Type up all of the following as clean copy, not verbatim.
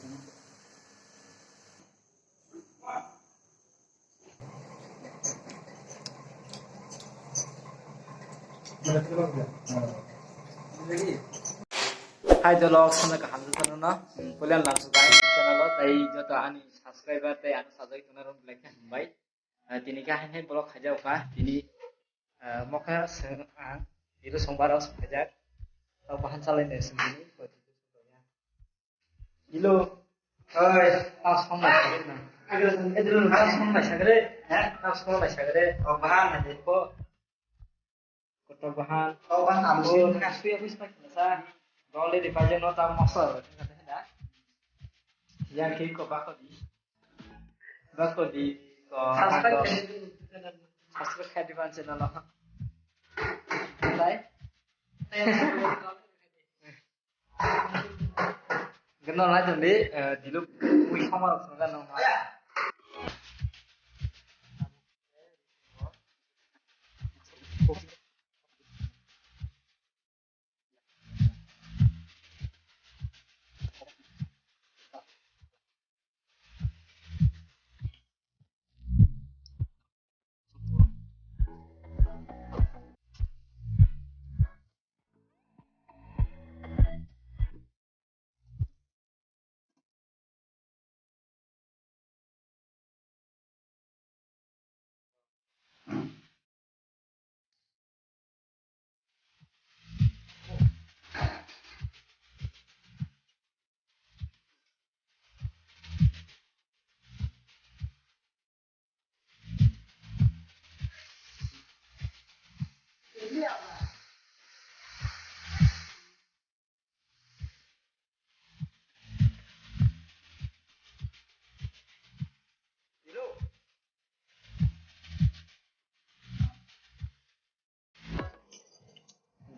Hai jolok sana ka hamza sana na pulian langsung kai channel tai joto ani subscriber tai anu sajai tunarum black bai tini ka hen blog khajau ka tini moka itu sombar os khajak tau bahan salai ne sendiri Hilo oi tau som lai sagre na edrun tau som lai sagre tau som lai sagre bahan aja ko koto bahan alusin kasih habis pak nasa Gole di pajak nota mosor katanya yang kiri ko bako di ko subscribe ka di pan channel lo lai geno lai jandi dilu ui khamar sanga no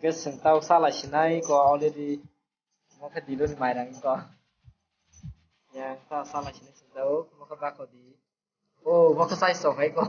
Guys, tahu salah sinai ko already mau ke dilu ni mairang ko yang tahu salah sinai tahu mau ke bako di oh mau ke sai so kai ko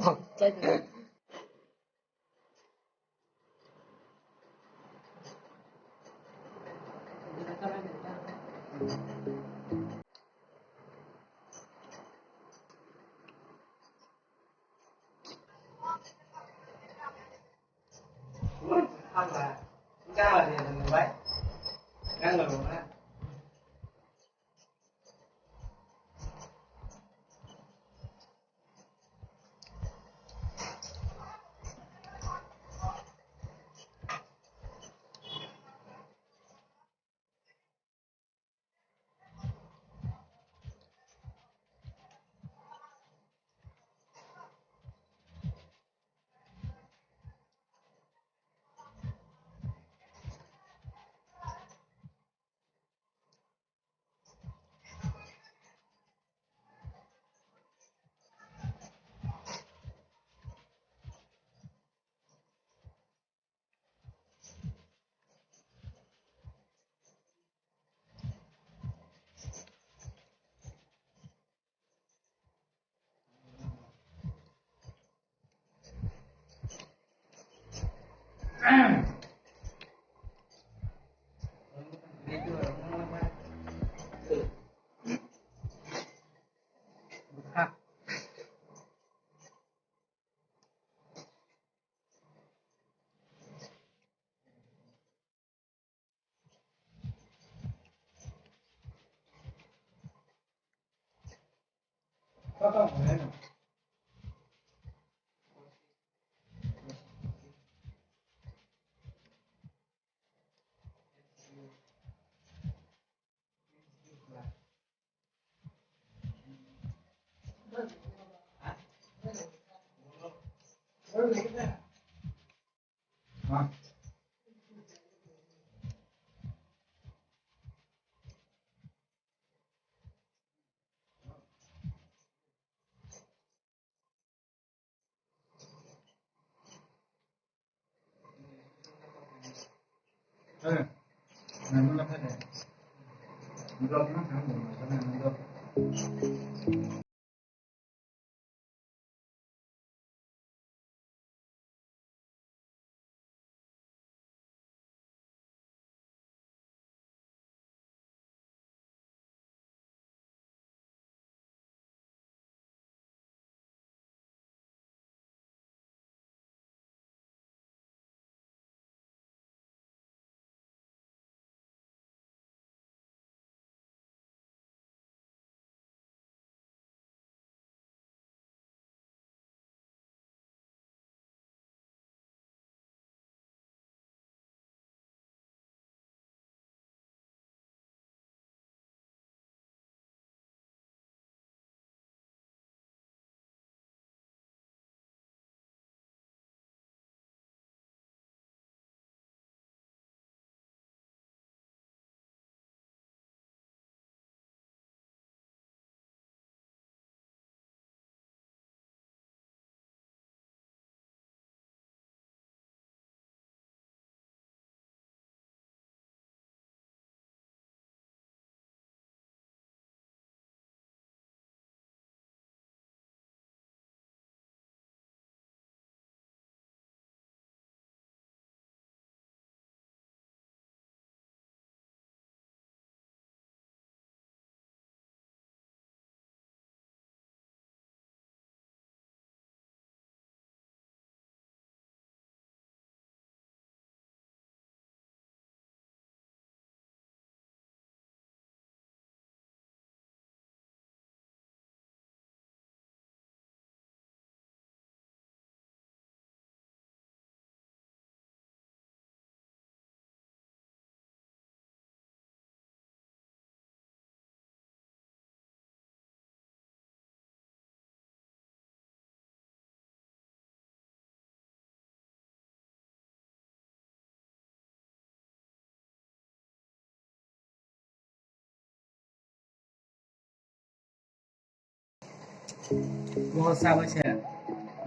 Mau sama saya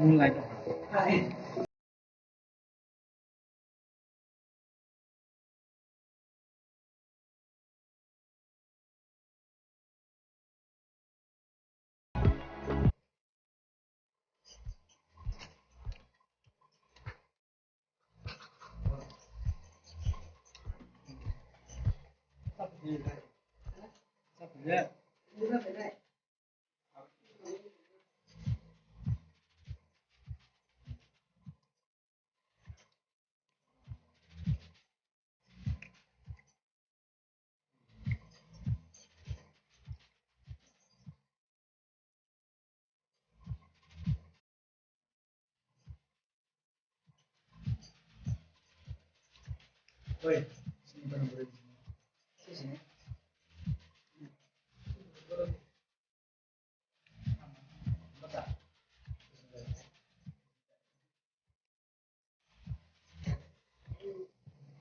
mulai dong. Sắp Oi, sebentar boleh di sini. Di sini. Bentar.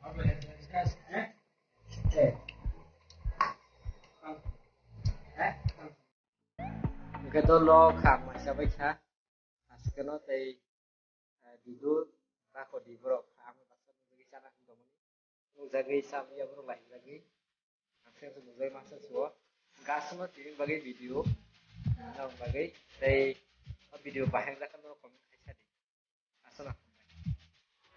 Apa ya? Eh? Cái tôi lo khám mà sao bây giờ cái nó thì dulu aku di bro khám mà sao cái sana cũng có mình lagi sam ya bro lagi aksen sebagai masa suah nggak semua ini bagi video nah bagi dari video bahang kan nó